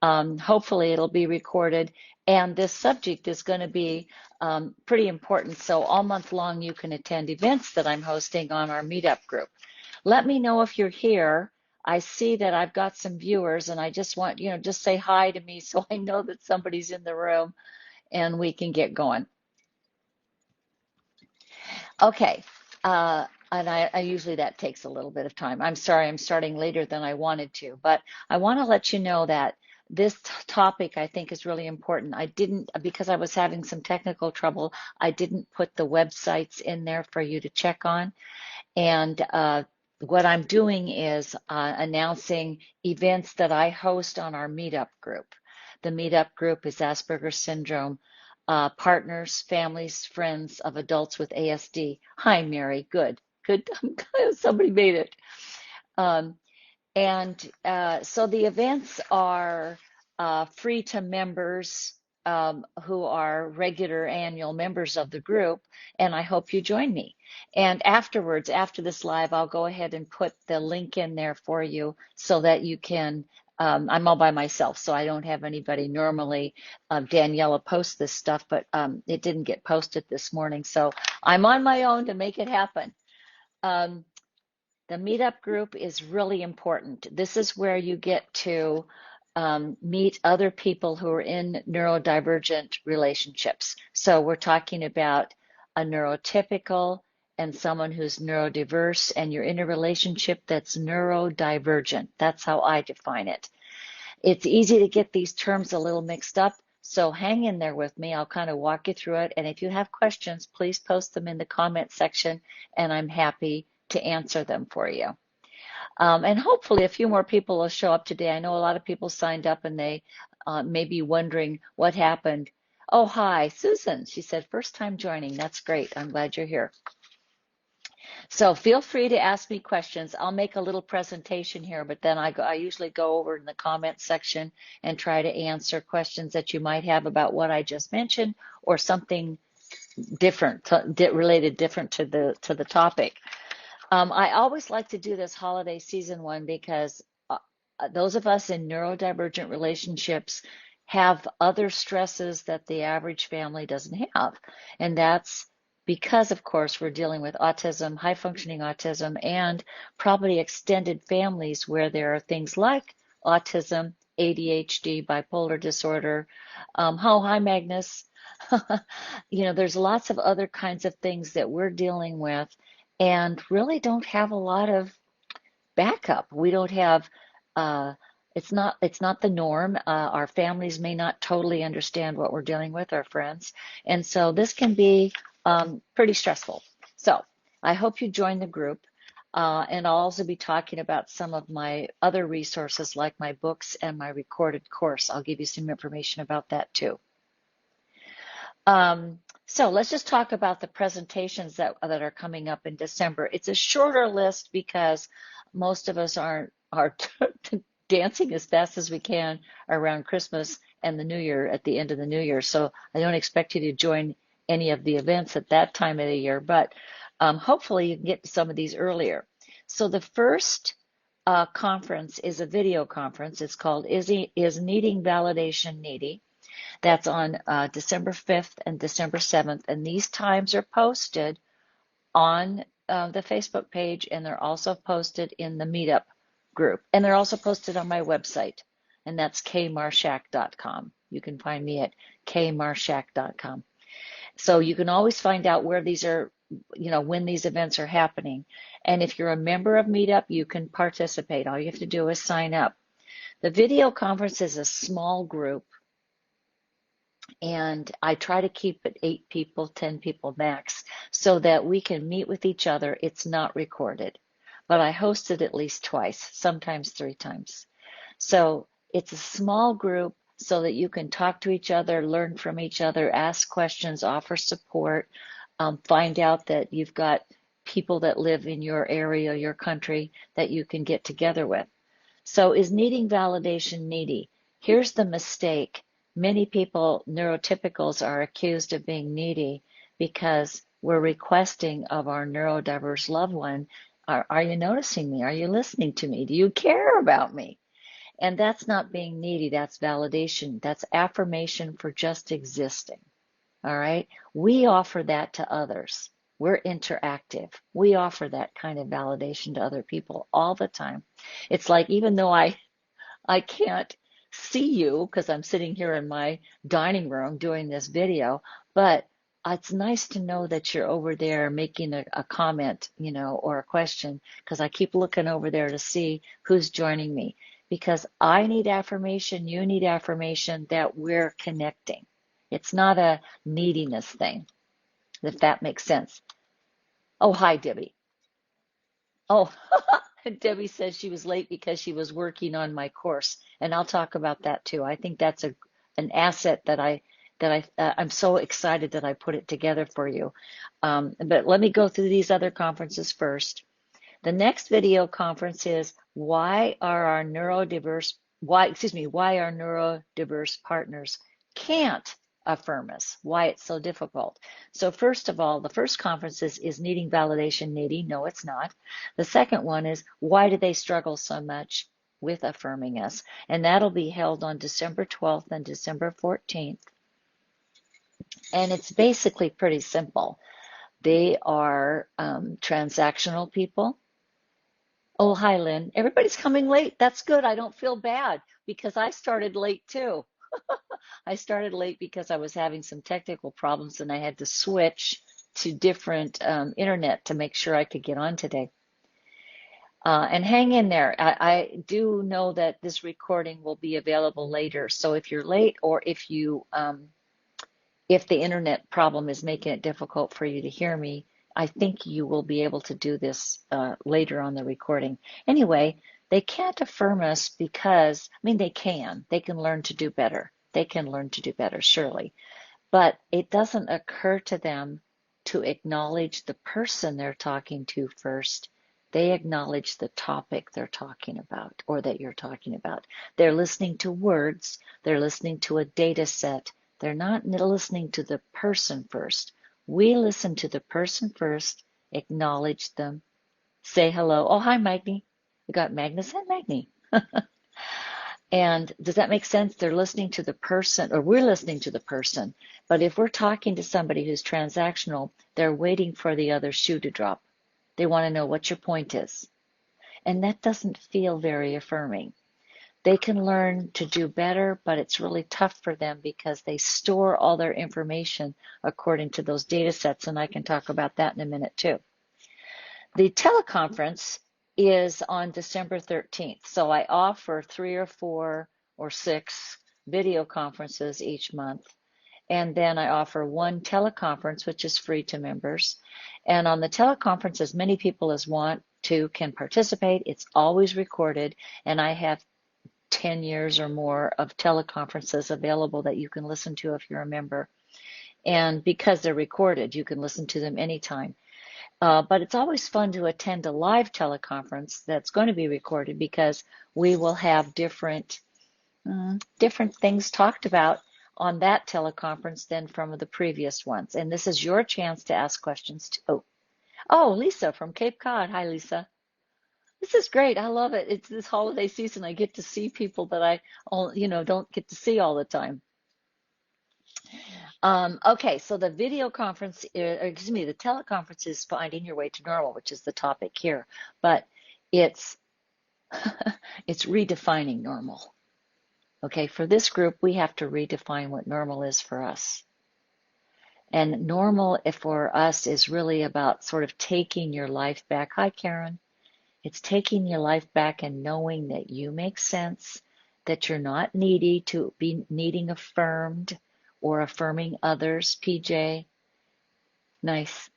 Hopefully it'll be recorded. And this subject is going to be pretty important. So all month long, you can attend events that I'm hosting on our meetup group. Let me know if you're here. I see that I've got some viewers, and I just want, just say hi to me so I know that somebody's in the room and we can get going. Okay. And I usually that takes a little bit of time. I'm sorry, I'm starting later than I wanted to, but I want to let you know that this topic I think is really important. I didn't, because I was having some technical trouble, I didn't put the websites in there for you to check on. And what I'm doing is announcing events that I host on our meetup group. The meetup group is Asperger's Syndrome Partners, Families, Friends of Adults with ASD. Hi, Mary. Good. Good. Somebody made it. So the events are free to members who are regular annual members of the group, and I hope you join me. And afterwards, after this live, I'll go ahead and put the link in there for you so that you can, I'm all by myself, so I don't have anybody. Normally, Daniela posts this stuff, but it didn't get posted this morning, so I'm on my own to make it happen. The meetup group is really important. This is where you get to meet other people who are in neurodivergent relationships. So we're talking about a neurotypical and someone who's neurodiverse, and you're in a relationship that's neurodivergent. That's how I define it. It's easy to get these terms a little mixed up, so hang in there with me. I'll kind of walk you through it, and if you have questions, please post them in the comment section, and I'm happy to answer them for you. And hopefully a few more people will show up today. I know a lot of people signed up and they may be wondering what happened. Oh, hi, Susan. She said, first time joining. That's great. I'm glad you're here. So feel free to ask me questions. I'll make a little presentation here, but then I usually go over in the comments section and try to answer questions that you might have about what I just mentioned or something different, related different to the topic. I always like to do this holiday season one because those of us in neurodivergent relationships have other stresses that the average family doesn't have. And that's because, of course, we're dealing with autism, high functioning autism, and probably extended families where there are things like autism, ADHD, bipolar disorder. Hi, Magnus. There's lots of other kinds of things that we're dealing with and really don't have a lot of backup. We don't have, it's not the norm. Our families may not totally understand what we're dealing with, our friends. And so this can be pretty stressful. So I hope you join the group. And I'll also be talking about some of my other resources like my books and my recorded course. I'll give you some information about that too. So let's just talk about the presentations that are coming up in December. It's a shorter list because most of us are dancing as fast as we can around Christmas and the New Year at the end of the New Year. So I don't expect you to join any of the events at that time of the year, but hopefully you can get to some of these earlier. So the first conference is a video conference. It's called Is Needing Validation Needy? That's on December 5th and December 7th, and these times are posted on the Facebook page, and they're also posted in the meetup group, and they're also posted on my website, and that's kmarshak.com. You can find me at kmarshak.com. So you can always find out where these are, when these events are happening. And if you're a member of Meetup, you can participate. All you have to do is sign up. The video conference is a small group, and I try to keep it 8 people, 10 people max, so that we can meet with each other. It's not recorded, but I host it at least twice, sometimes 3 times. So it's a small group so that you can talk to each other, learn from each other, ask questions, offer support, find out that you've got people that live in your area, your country, that you can get together with. So is needing validation needy? Here's the mistake. Many people, neurotypicals, are accused of being needy because we're requesting of our neurodiverse loved one, are you noticing me? Are you listening to me? Do you care about me? And that's not being needy, that's validation. That's affirmation for just existing. All right. We offer that to others. We're interactive. We offer that kind of validation to other people all the time. It's like, even though I can't see you because I'm sitting here in my dining room doing this video, but it's nice to know that you're over there making a comment, or a question, because I keep looking over there to see who's joining me. Because I need affirmation, you need affirmation that we're connecting. It's not a neediness thing, if that makes sense. Oh, hi, Debbie. Oh, Debbie says she was late because she was working on my course, and I'll talk about that too. I think that's an asset I'm so excited that I put it together for you. But let me go through these other conferences first. The next video conference is why our neurodiverse partners can't affirm us, why it's so difficult. So first of all, the first conference is needing validation needy? No, it's not. The second one is why do they struggle so much with affirming us? And that'll be held on December 12th and December 14th. And it's basically pretty simple. They are transactional people. Oh, hi, Lynn. Everybody's coming late. That's good. I don't feel bad because I started late too. I started late because I was having some technical problems and I had to switch to different internet to make sure I could get on today. And hang in there. I do know that this recording will be available later. So if you're late, or if the internet problem is making it difficult for you to hear me, I think you will be able to do this later on the recording. Anyway, they can't affirm us because, they can. They can learn to do better. They can learn to do better, surely. But it doesn't occur to them to acknowledge the person they're talking to first. They acknowledge the topic they're talking about, or that you're talking about. They're listening to words. They're listening to a data set. They're not listening to the person first. We listen to the person first, acknowledge them, say hello. Oh, hi, Magni. We got Magnus and Magni. And does that make sense? They're listening to the person, or we're listening to the person. But if we're talking to somebody who's transactional, they're waiting for the other shoe to drop. They want to know what your point is. And that doesn't feel very affirming. They can learn to do better, but it's really tough for them because they store all their information according to those data sets, and I can talk about that in a minute too. The teleconference is on December 13th, so I offer 3 or 4 or 6 video conferences each month, and then I offer one teleconference, which is free to members. And on the teleconference, as many people as want to can participate. It's always recorded, and I have 10 years or more of teleconferences available that you can listen to if you're a member. And because they're recorded, you can listen to them anytime. But it's always fun to attend a live teleconference that's going to be recorded, because we will have different things talked about on that teleconference than from the previous ones. And this is your chance to ask questions too. Oh, Lisa from Cape Cod. Hi, Lisa. This is great. I love it. It's this holiday season. I get to see people that I, don't get to see all the time. Okay, so the video conference, the teleconference is finding your way to normal, which is the topic here, but it's it's redefining normal. Okay, for this group, we have to redefine what normal is for us. And normal for us is really about sort of taking your life back. Hi, Karen. It's taking your life back and knowing that you make sense, that you're not needy to be needing affirmed or affirming others. PJ, nice.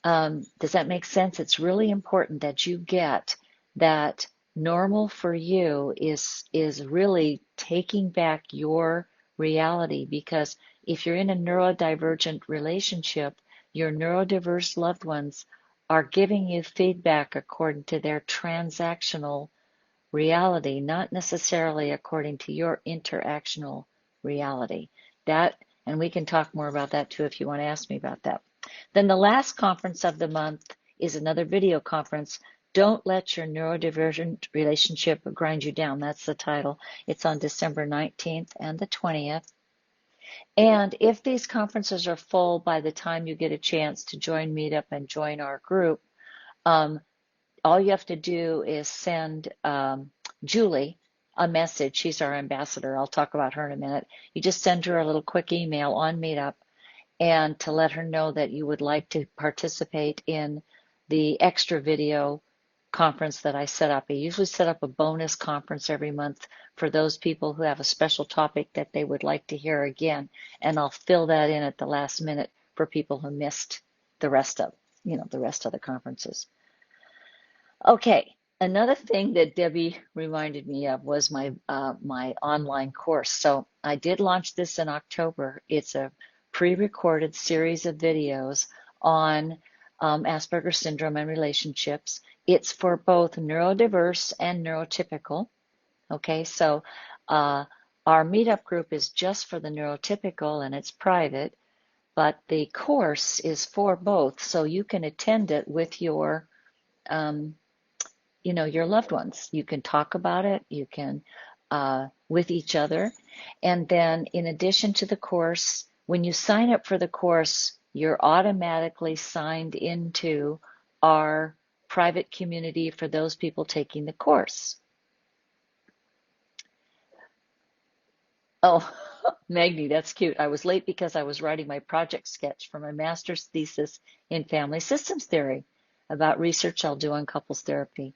Does that make sense? It's really important that you get that normal for you is really taking back your reality, because if you're in a neurodivergent relationship, your neurodiverse loved ones are giving you feedback according to their transactional reality, not necessarily according to your interactional reality. And we can talk more about that too if you want to ask me about that. Then the last conference of the month is another video conference Don't Let Your Neurodivergent Relationship Grind You Down. That's the title. It's on December 19th and the 20th. And if these conferences are full by the time you get a chance to join Meetup and join our group, um, all you have to do is send Julie a message. She's our ambassador. I'll talk about her in a minute. You just send her a little quick email on Meetup and to let her know that you would like to participate in the extra video conference that I set up. I usually set up a bonus conference every month for those people who have a special topic that they would like to hear again, and I'll fill that in at the last minute for people who missed the rest of, the rest of the conferences. Okay, another thing that Debbie reminded me of was my my online course. So I did launch this in October. It's a pre-recorded series of videos on Asperger's syndrome and relationships. It's for both neurodiverse and neurotypical. Okay, so our meetup group is just for the neurotypical and it's private, but the course is for both. So you can attend it with your your loved ones. You can talk about it, you can with each other. And then in addition to the course, when you sign up for the course, you're automatically signed into our private community for those people taking the course. Oh, Magni, that's cute. I was late because I was writing my project sketch for my master's thesis in family systems theory about research I'll do on couples therapy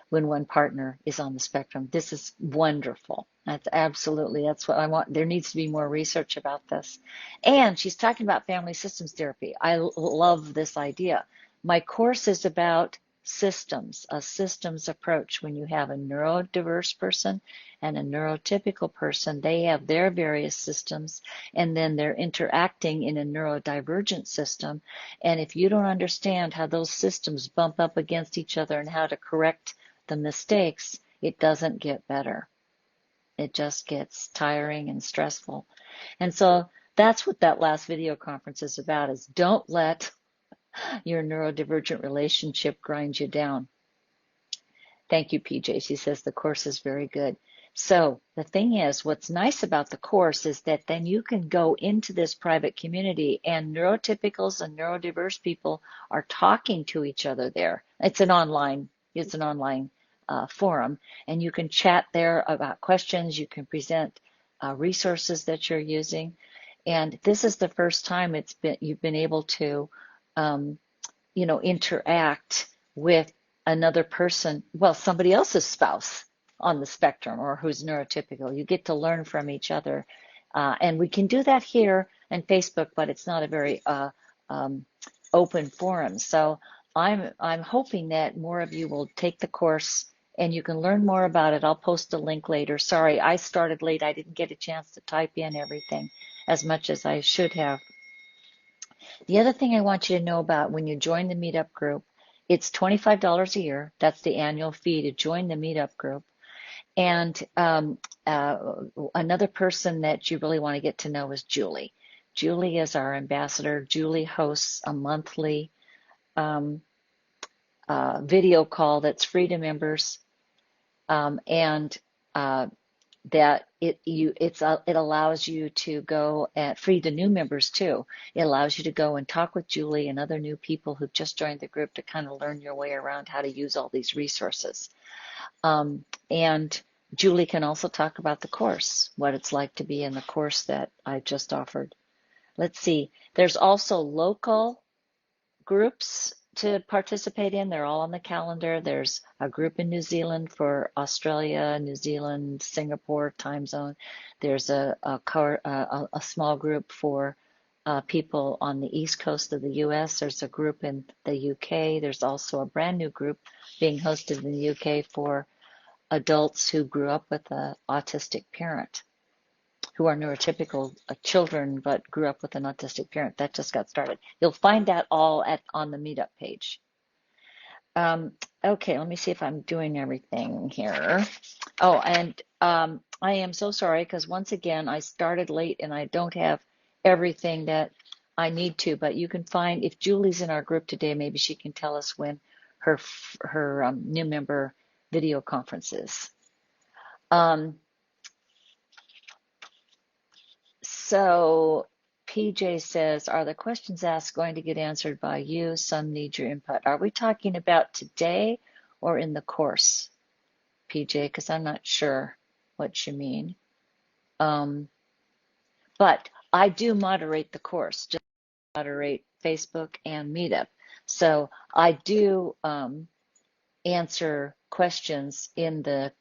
when one partner is on the spectrum. This is wonderful. That's what I want. There needs to be more research about this. And she's talking about family systems therapy. I love this idea. My course is about systems, a systems approach. When you have a neurodiverse person and a neurotypical person, they have their various systems, and then they're interacting in a neurodivergent system. And if you don't understand how those systems bump up against each other and how to correct the mistakes, it doesn't get better. It just gets tiring and stressful. And so that's what that last video conference is about, is don't let your neurodivergent relationship grind you down. Thank you, PJ. She says the course is very good. So the thing is, what's nice about the course is that then you can go into this private community and neurotypicals and neurodiverse people are talking to each other there. It's an online forum, and you can chat there about questions. You can present resources that you're using, and this is the first time you've been able to, interact with another person, well, somebody else's spouse on the spectrum or who's neurotypical. You get to learn from each other, and we can do that here on Facebook, but it's not a very open forum. So I'm hoping that more of you will take the course and you can learn more about it. I'll post a link later. Sorry, I started late. I didn't get a chance to type in everything as much as I should have. The other thing I want you to know about when you join the meetup group, it's $25 a year. That's the annual fee to join the meetup group. And another person that you really want to get to know is Julie. Julie is our ambassador. Julie hosts a monthly video call that's free to members, and that it allows you to go free to new members too. It allows you to go and talk with Julie and other new people who've just joined the group to kind of learn your way around how to use all these resources. And Julie can also talk about the course, what it's like to be in the course that I just offered. Let's see. There's also local groups to participate in. They're all on the calendar. There's a group in New Zealand for Australia, New Zealand, Singapore time zone. There's a small group for people on the east coast of the US. There's a group in the UK. There's also a brand new group being hosted in the UK for adults who grew up with an autistic parent, who are neurotypical children but grew up with an autistic parent. That just got started. You'll find that all on the meetup page. Okay, let me see if I'm doing everything here. Oh, and I am so sorry because once again, I started late and I don't have everything that I need to, but you can find, if Julie's in our group today, maybe she can tell us when her new member video conferences. So PJ says, are the questions asked going to get answered by you? Some need your input. Are we talking about today or in the course, PJ? Because I'm not sure what you mean. But I do moderate the course, just moderate Facebook and Meetup. So I do answer questions in the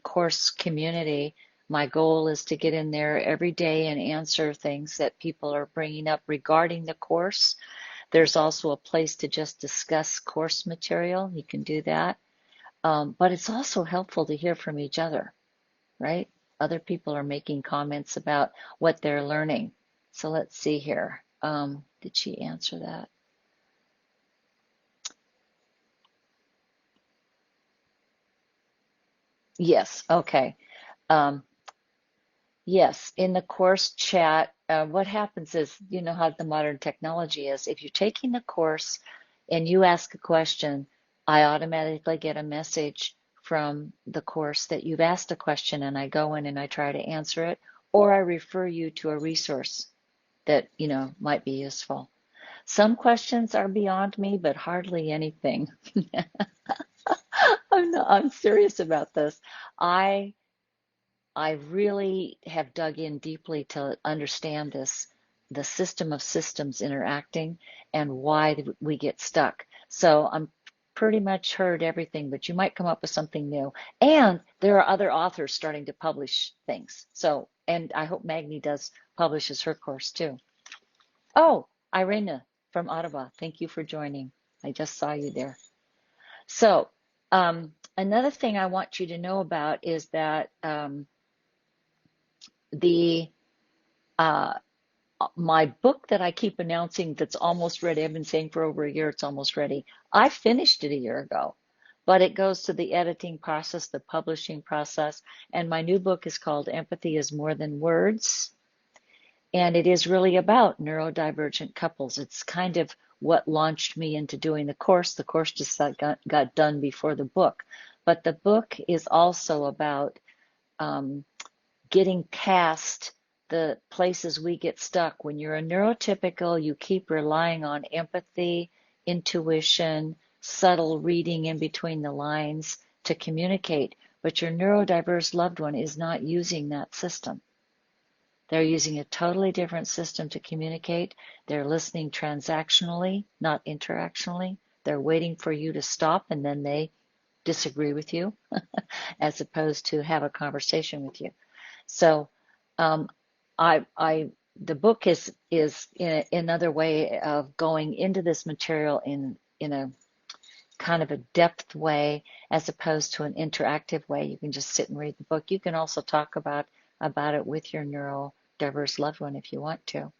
course community. My goal is to get in there every day and answer things that people are bringing up regarding the course. There's also a place to just discuss course material. You can do that. But it's also helpful to hear from each other, right? Other people are making comments about what they're learning. So let's see here. Did she answer that? Yes, okay. Um, yes, in the course chat, what happens is, you know how the modern technology is. If you're taking the course and you ask a question, I automatically get a message from the course that you've asked a question, and I go in and I try to answer it, or I refer you to a resource that, you know, might be useful. Some questions are beyond me, but hardly anything. I'm serious about this. I I really have dug in deeply to understand this, the system of systems interacting and why we get stuck. So I'm pretty much heard everything, but you might come up with something new. And there are other authors starting to publish things. So, and I hope Magni does publishes her course too. Oh, Irena from Ottawa, thank you for joining. I just saw you there. So, another thing I want you to know about is that the uh, my book that I keep announcing that's almost ready, I've been saying for over a year it's almost ready. I finished it a year ago, but it goes to the editing process, the publishing process, and my new book is called Empathy is More Than Words, and it is really about neurodivergent couples. It's kind of what launched me into doing the course. The course just got done before the book, but the book is also about getting past the places we get stuck. When you're a neurotypical, you keep relying on empathy, intuition, subtle reading in between the lines to communicate. But your neurodiverse loved one is not using that system. They're using a totally different system to communicate. They're listening transactionally, not interactionally. They're waiting for you to stop and then they disagree with you as opposed to have a conversation with you. So um, the book is in another way of going into this material in a kind of a depth way as opposed to an interactive way. You can just sit and read the book. You can also talk about it with your neurodiverse loved one if you want to.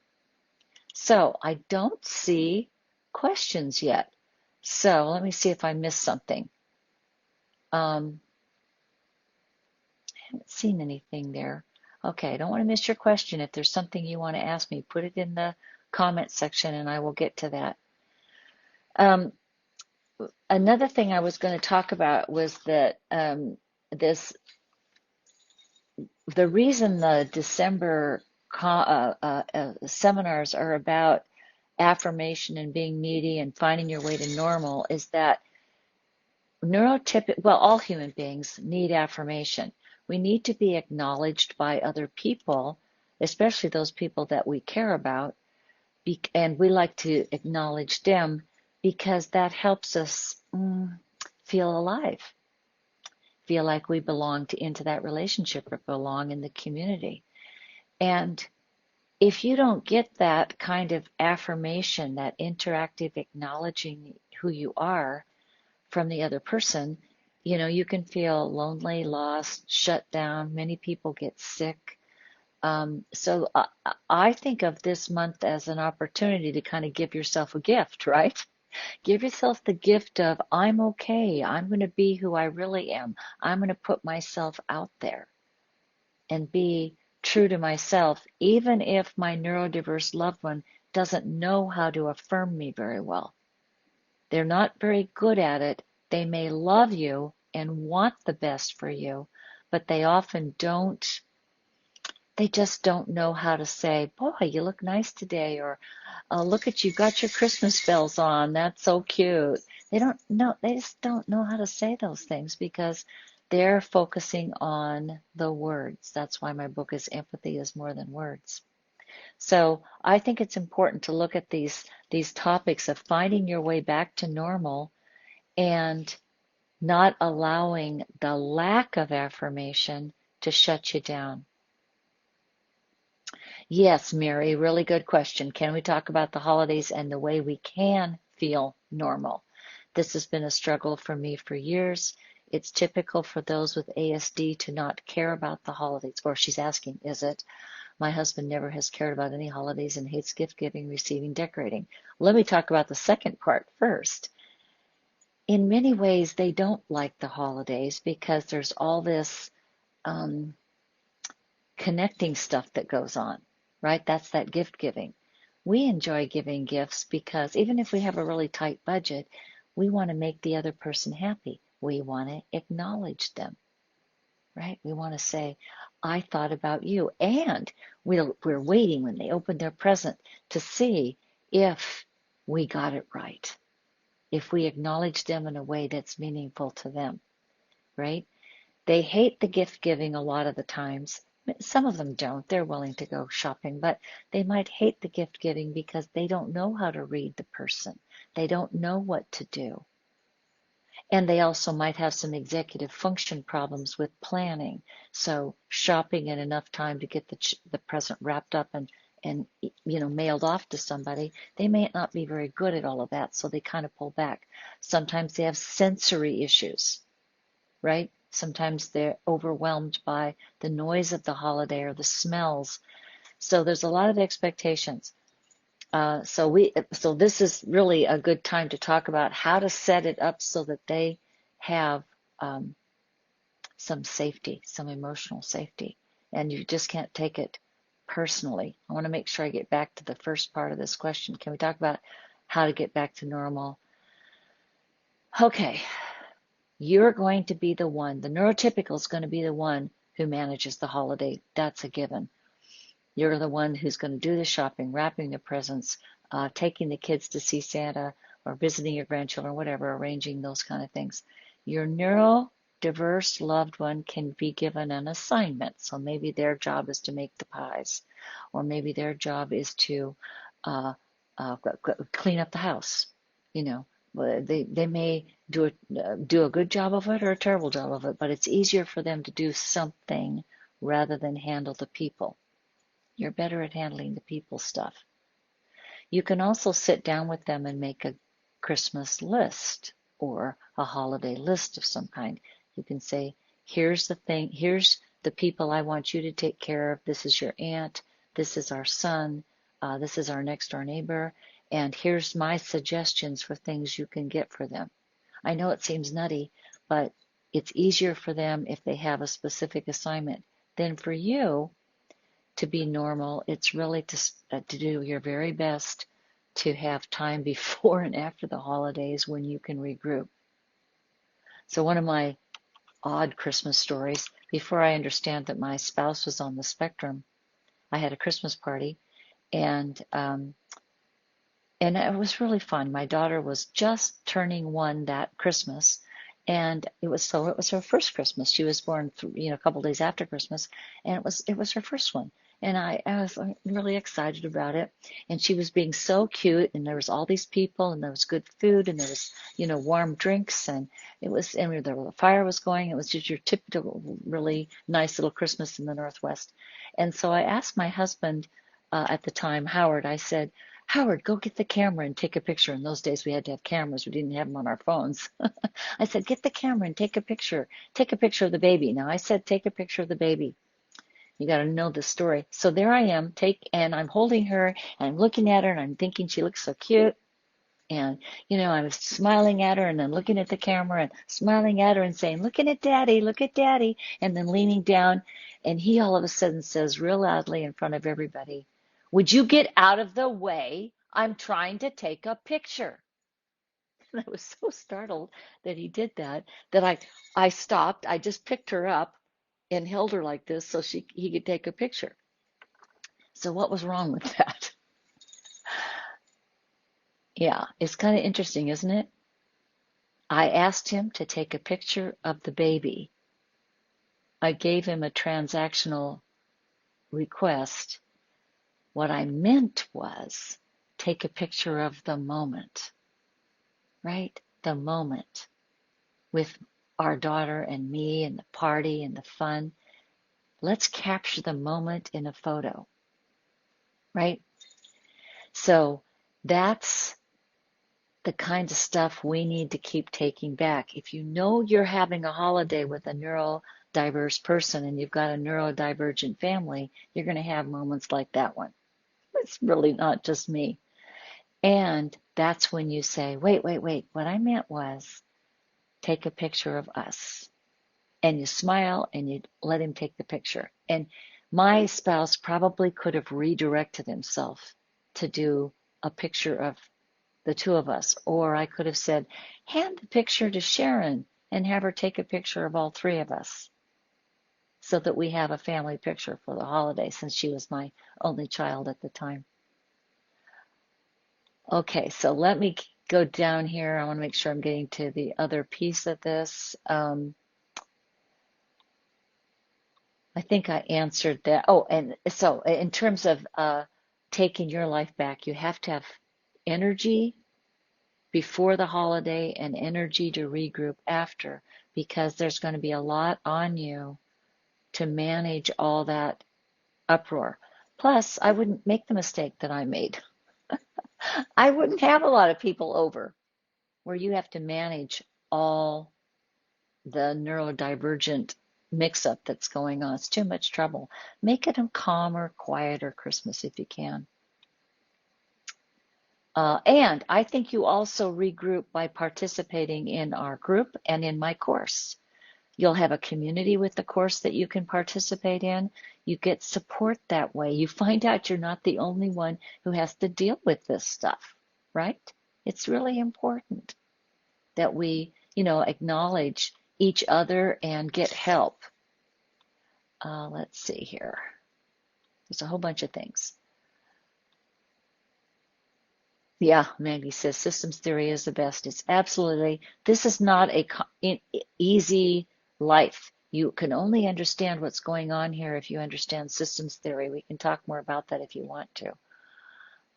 So I don't see questions yet. So let me see if I missed something. I haven't seen anything there. Okay, I don't want to miss your question. If there's something you want to ask me, put it in the comment section and I will get to that. Another thing I was going to talk about was that this the reason the December seminars are about affirmation and being needy and finding your way to normal is that all human beings need affirmation. We need to be acknowledged by other people, especially those people that we care about, and we like to acknowledge them because that helps us feel alive, feel like we belong into that relationship or belong in the community. And if you don't get that kind of affirmation, that interactive acknowledging who you are, from the other person, you know, you can feel lonely, lost, shut down. Many people get sick. So I think of this month as an opportunity to kind of give yourself a gift, right? Give yourself the gift of, I'm okay. I'm going to be who I really am. I'm going to put myself out there and be true to myself, even if my neurodiverse loved one doesn't know how to affirm me very well. They're not very good at it, They may love you and want the best for you, but they often don't, they just don't know how to say, boy, you look nice today, or look at you, got your Christmas bells on. That's so cute. They don't know, they just don't know how to say those things because they're focusing on the words. That's why my book is Empathy is More Than Words. So I think it's important to look at these topics of finding your way back to normal and not allowing the lack of affirmation to shut you down. Yes, Mary, really good question. Can we talk about the holidays and the way we can feel normal? This has been a struggle for me for years. It's typical for those with ASD to not care about the holidays, or she's asking, is it? My husband never has cared about any holidays and hates gift giving, receiving, decorating. Let me talk about the second part first. In many ways, they don't like the holidays because there's all this um, connecting stuff that goes on, right? That's that gift giving. We enjoy giving gifts because even if we have a really tight budget, we want to make the other person happy. We want to acknowledge them, right? We want to say, I thought about you. And we're waiting when they open their present to see if we got it right, if we acknowledge them in a way that's meaningful to them, right? They hate the gift giving a lot of the times. Some of them don't. They're willing to go shopping, but they might hate the gift giving because they don't know how to read the person. They don't know what to do. And they also might have some executive function problems with planning. So shopping in enough time to get the present wrapped up and mailed off to somebody, they may not be very good at all of that, so they kind of pull back. Sometimes they have sensory issues, right? Sometimes they're overwhelmed by the noise of the holiday or the smells. So there's a lot of expectations. So this is really a good time to talk about how to set it up so that they have um, some safety, some emotional safety, and you just can't take it personally. I want to make sure I get back to the first part of this question. Can we talk about how to get back to normal? Okay, you're going to be the one, the neurotypical is going to be the one who manages the holiday. That's a given. You're the one who's going to do the shopping, wrapping the presents, taking the kids to see Santa, or visiting your grandchildren, whatever, arranging those kind of things. Your neurodiverse loved one can be given an assignment. So maybe their job is to make the pies, or maybe their job is to uh, clean up the house. You know, they may do a good job of it or a terrible job of it, but it's easier for them to do something rather than handle the people. You're better at handling the people stuff. You can also sit down with them and make a Christmas list or a holiday list of some kind. You can say, here's the thing, here's the people I want you to take care of. This is your aunt, this is our son, this is our next door neighbor, and here's my suggestions for things you can get for them. I know it seems nutty, but it's easier for them if they have a specific assignment than for you to be normal. It's really to do your very best to have time before and after the holidays when you can regroup. So one of my odd Christmas stories, before I understand that my spouse was on the spectrum, I had a Christmas party and it was really fun. My daughter was just turning 1 that Christmas, and it was her first Christmas. She was born, a couple days after Christmas, and it was her first one. And I was really excited about it. And she was being so cute, and there was all these people, and there was good food, and there was, warm drinks, and the fire was going. It was just your typical, really nice little Christmas in the Northwest. And so I asked my husband at the time, Howard, I said, Howard, go get the camera and take a picture. In those days, we had to have cameras. We didn't have them on our phones. I said, get the camera and take a picture. Take a picture of the baby. Now, I said, take a picture of the baby. You got to know the story. So there I am, and I'm holding her, and I'm looking at her, and I'm thinking she looks so cute. And, I was smiling at her and then looking at the camera and smiling at her and saying, looking at daddy, look at daddy. And then leaning down. And he all of a sudden says real loudly in front of everybody, would you get out of the way? I'm trying to take a picture. And I was so startled that he did that that I stopped. I just picked her up and held her like this so he could take a picture. So what was wrong with that? Yeah, it's kind of interesting, isn't it? I asked him to take a picture of the baby. I gave him a transactional request. What I meant was take a picture of the moment, right? The moment with our daughter and me and the party and the fun. Let's capture the moment in a photo, right? So that's the kind of stuff we need to keep taking back. If you know you're having a holiday with a neurodiverse person and you've got a neurodivergent family, you're going to have moments like that one. It's really not just me. And that's when you say, wait, wait, wait. What I meant was take a picture of us. And you smile and you let him take the picture. And my spouse probably could have redirected himself to do a picture of the two of us. Or I could have said, hand the picture to Sharon and have her take a picture of all three of us so that we have a family picture for the holiday since she was my only child at the time. Okay, so let me go down here. I want to make sure I'm getting to the other piece of this. I think I answered that. Oh, and so in terms of taking your life back, you have to have energy before the holiday and energy to regroup after, because there's going to be a lot on you to manage all that uproar. Plus, I wouldn't make the mistake that I made. I wouldn't have a lot of people over where you have to manage all the neurodivergent mix-up that's going on. It's too much trouble. Make it a calmer, quieter Christmas if you can. And I think you also regroup by participating in our group and in my course. You'll have a community with the course that you can participate in. You get support that way. You find out you're not the only one who has to deal with this stuff, right? It's really important that we, acknowledge each other and get help. Let's see here. There's a whole bunch of things. Yeah, Maggie says systems theory is the best. It's absolutely, this is not a easy life. You can only understand what's going on here if you understand systems theory. We can talk more about that if you want to.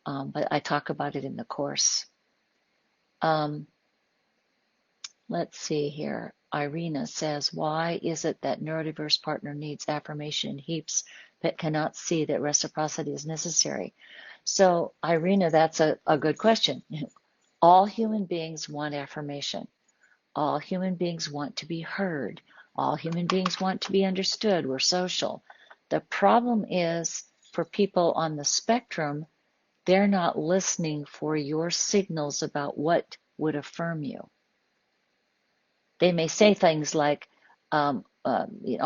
But I talk about it in the course. Let's see here. Irina says, why is it that neurodiverse partner needs affirmation in heaps but cannot see that reciprocity is necessary? So, Irina, that's a good question. All human beings want affirmation. All human beings want to be heard. All human beings want to be understood. We're social. The problem is for people on the spectrum, they're not listening for your signals about what would affirm you. They may say things like, let me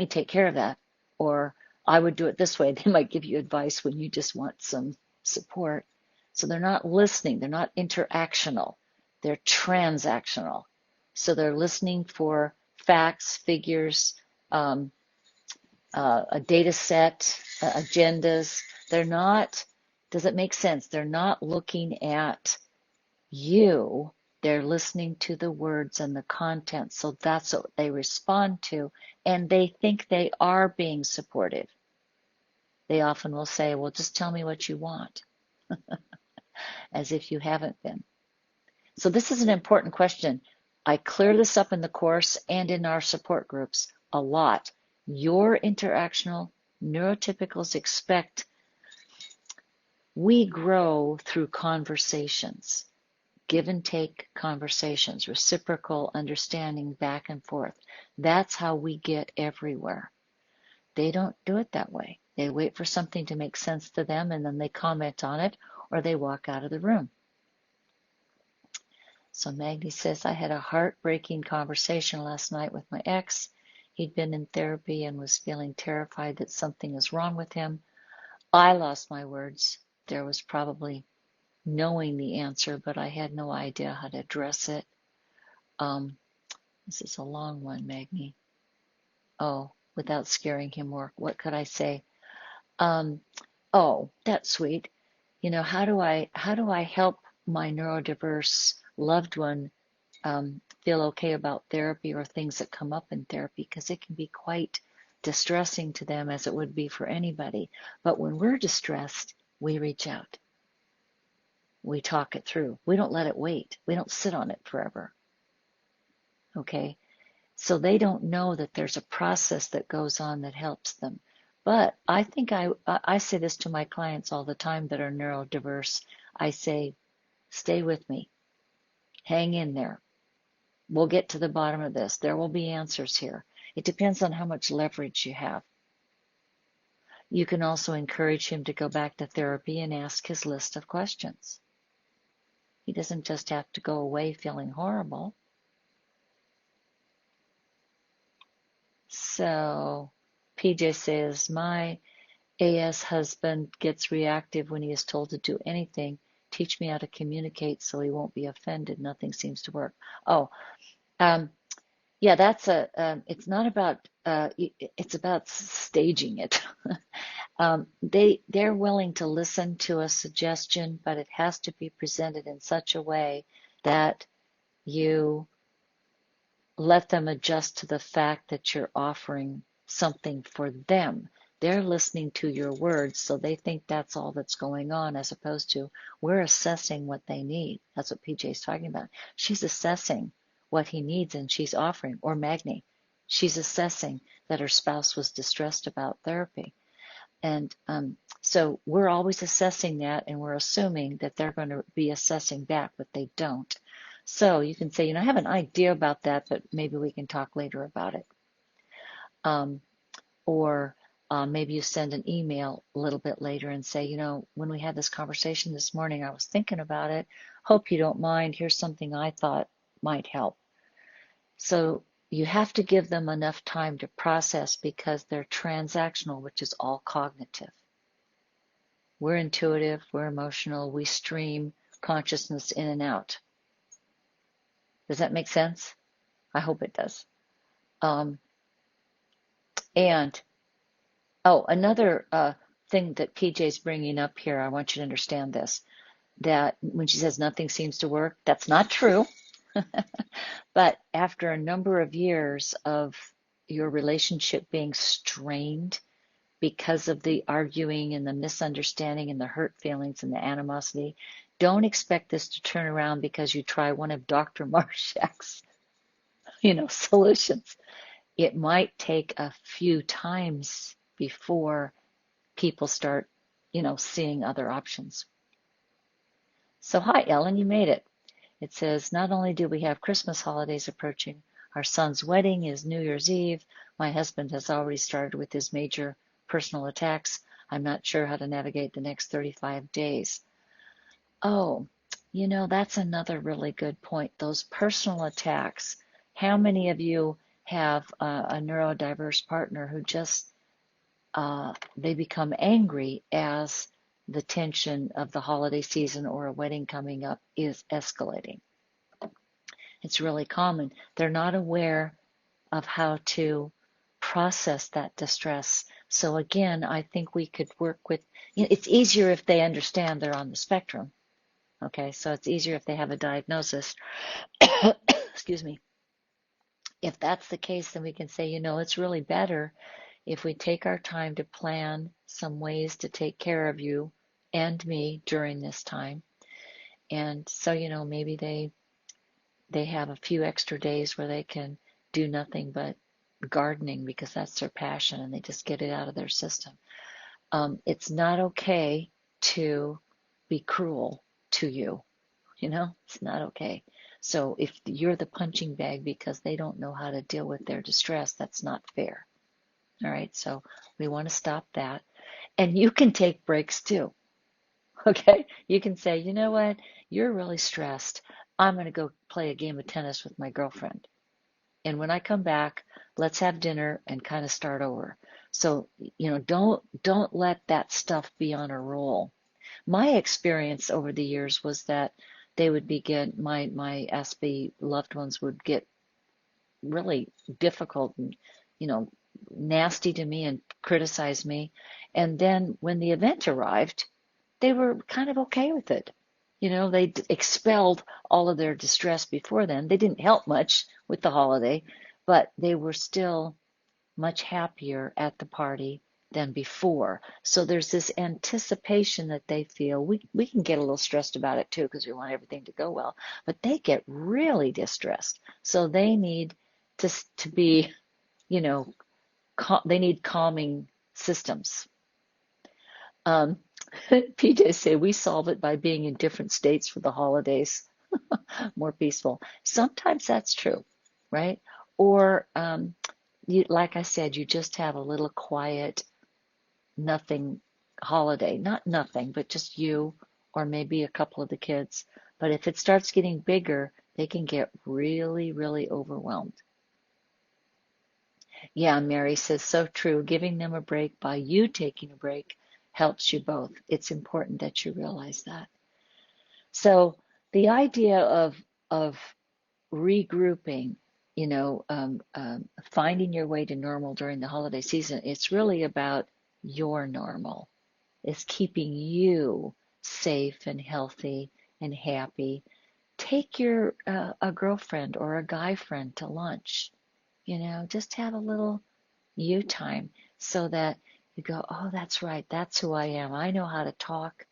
take care of that, or I would do it this way. They might give you advice when you just want some support. So they're not listening. They're not interactional. They're transactional. So they're listening for facts, figures, a data set, agendas. They're not, does it make sense? They're not looking at you. They're listening to the words and the content, so that's what they respond to, and they think they are being supportive. They often will say, well, just tell me what you want, as if you haven't been. So this is an important question. I clear this up in the course and in our support groups a lot. Your interactional neurotypicals expect we grow through conversations. Give and take conversations, reciprocal understanding back and forth. That's how we get everywhere. They don't do it that way. They wait for something to make sense to them and then they comment on it or they walk out of the room. So Maggie says, I had a heartbreaking conversation last night with my ex. He'd been in therapy and was feeling terrified that something is wrong with him. I lost my words. There was probably knowing the answer, but I had no idea how to address it. Um, this is a long one, Magni. Oh, without scaring him more, what could I say? Um, oh, that's sweet. How do I help my neurodiverse loved one feel okay about therapy or things that come up in therapy? Because it can be quite distressing to them as it would be for anybody. But when we're distressed, we reach out. We talk it through. We don't let it wait. We don't sit on it forever. Okay? So they don't know that there's a process that goes on that helps them. But I think I say this to my clients all the time that are neurodiverse. I say, stay with me. Hang in there. We'll get to the bottom of this. There will be answers here. It depends on how much leverage you have. You can also encourage him to go back to therapy and ask his list of questions. He doesn't just have to go away feeling horrible. So PJ says, my AS husband gets reactive when he is told to do anything. Teach me how to communicate so he won't be offended. Nothing seems to work. Oh, um, yeah, it's not about, it's about staging it. They're willing to listen to a suggestion, but it has to be presented in such a way that you let them adjust to the fact that you're offering something for them. They're listening to your words, so they think that's all that's going on, as opposed to we're assessing what they need. That's what PJ's talking about. She's assessing what he needs and she's offering, or Magni. She's assessing that her spouse was distressed about therapy. And so we're always assessing that, and we're assuming that they're going to be assessing back, but they don't. So you can say, I have an idea about that, but maybe we can talk later about it. Or maybe you send an email a little bit later and say, when we had this conversation this morning, I was thinking about it. Hope you don't mind. Here's something I thought might help. So you have to give them enough time to process because they're transactional, which is all cognitive. We're intuitive, we're emotional, we stream consciousness in and out. Does that make sense? I hope it does. And another thing that PJ's bringing up here, I want you to understand this, that when she says nothing seems to work, that's not true. But after a number of years of your relationship being strained because of the arguing and the misunderstanding and the hurt feelings and the animosity, don't expect this to turn around because you try one of Dr. Marshak's, solutions. It might take a few times before people start, seeing other options. So hi, Ellen, you made it. It says, not only do we have Christmas holidays approaching, our son's wedding is New Year's Eve. My husband has already started with his major personal attacks. I'm not sure how to navigate the next 35 days. Oh, that's another really good point. Those personal attacks. How many of you have a neurodiverse partner who just, they become angry as the tension of the holiday season or a wedding coming up is escalating? It's really common. They're not aware of how to process that distress. So again, I think we could work with, it's easier if they understand they're on the spectrum. Okay, so it's easier if they have a diagnosis. Excuse me. If that's the case, then we can say, it's really better if we take our time to plan some ways to take care of you and me during this time. And so, maybe they have a few extra days where they can do nothing but gardening because that's their passion and they just get it out of their system. It's not okay to be cruel to you. It's not okay. So if you're the punching bag because they don't know how to deal with their distress, that's not fair. All right, so we want to stop that. And you can take breaks too. Okay, you can say, you know what, you're really stressed. I'm going to go play a game of tennis with my girlfriend. And when I come back, let's have dinner and kind of start over. So, don't let that stuff be on a roll. My experience over the years was that they would begin, my SB loved ones would get really difficult and, you know, nasty to me and criticize me. And then when the event arrived, they were kind of okay with it. You know, they expelled all of their distress before then. They didn't help much with the holiday, but they were still much happier at the party than before. So there's this anticipation that they feel. We can get a little stressed about it too because we want everything to go well, but they get really distressed. So they need to be, you know, they need calming systems. Um, PJ say we solve it by being in different states for the holidays, more peaceful. Sometimes that's true, right? Or like I said, you just have a little quiet, nothing holiday. Not nothing, but just you or maybe a couple of the kids. But if it starts getting bigger, they can get really, really overwhelmed. Yeah, Mary says, so true. Giving them a break by you taking a break helps you both. It's important that you realize that. So the idea of regrouping, finding your way to normal during the holiday season, it's really about your normal. It's keeping you safe and healthy and happy. Take your a girlfriend or a guy friend to lunch. Just have a little you time so that you go, oh, that's right, that's who I am. I know how to talk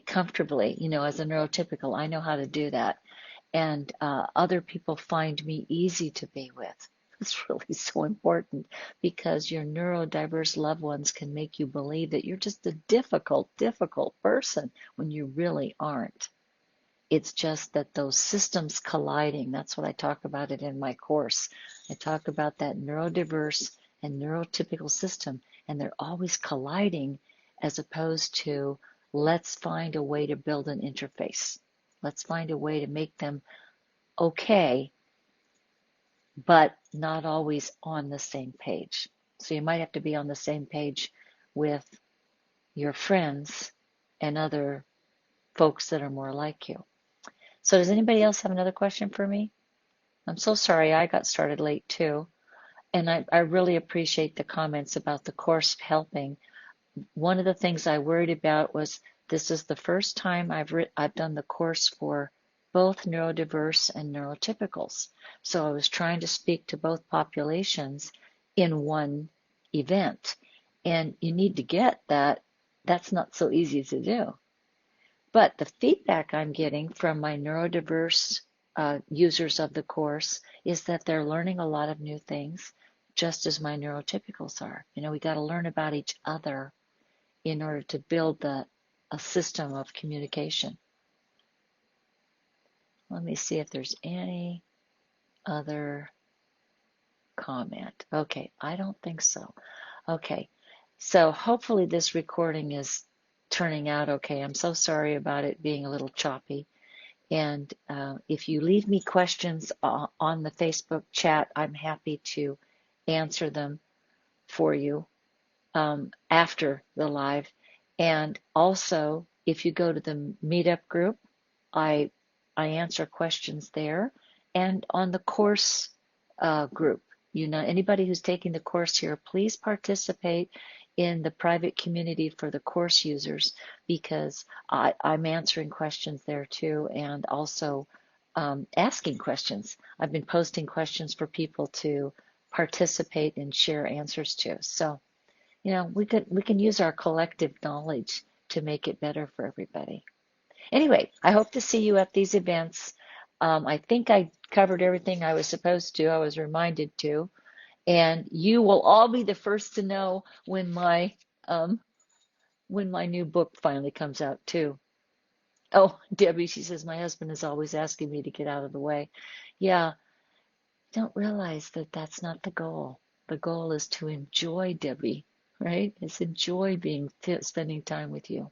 comfortably, as a neurotypical, I know how to do that. And other people find me easy to be with. It's really so important because your neurodiverse loved ones can make you believe that you're just a difficult, difficult person when you really aren't. It's just that those systems colliding, that's what I talk about it in my course. I talk about that neurodiverse and neurotypical system, and they're always colliding as opposed to let's find a way to build an interface. Let's find a way to make them okay, but not always on the same page. So you might have to be on the same page with your friends and other folks that are more like you. So does anybody else have another question for me? I'm so sorry I got started late too. And I really appreciate the comments about the course helping. One of the things I worried about was this is the first time I've done the course for both neurodiverse and neurotypicals. So I was trying to speak to both populations in one event. And you need to get that. That's not so easy to do. But the feedback I'm getting from my neurodiverse users of the course is that they're learning a lot of new things, just as my neurotypicals are. We got to learn about each other in order to build a system of communication. Let me see if there's any other comment. Okay, I don't think so. Okay, so hopefully this recording is turning out okay. I'm so sorry about it being a little choppy. And if you leave me questions on the Facebook chat, I'm happy to answer them for you after the live. And also, if you go to the meetup group, I answer questions there. And on the course group, anybody who's taking the course here, please participate in the private community for the course users because I'm answering questions there too and also asking questions. I've been posting questions for people to participate and share answers to. So, we can use our collective knowledge to make it better for everybody. Anyway, I hope to see you at these events. I think I covered everything I was supposed to. I was reminded to. And you will all be the first to know um, when my new book finally comes out too. Oh, Debbie, she says my husband is always asking me to get out of the way. Yeah, don't realize that that's not the goal. The goal is to enjoy Debbie, right? It's enjoy spending time with you.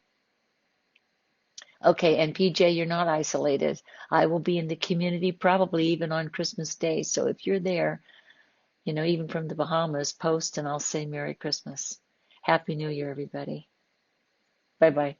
Okay, and PJ, you're not isolated. I will be in the community probably even on Christmas Day. So if you're there, even from the Bahamas, post and I'll say Merry Christmas. Happy New Year, everybody. Bye-bye.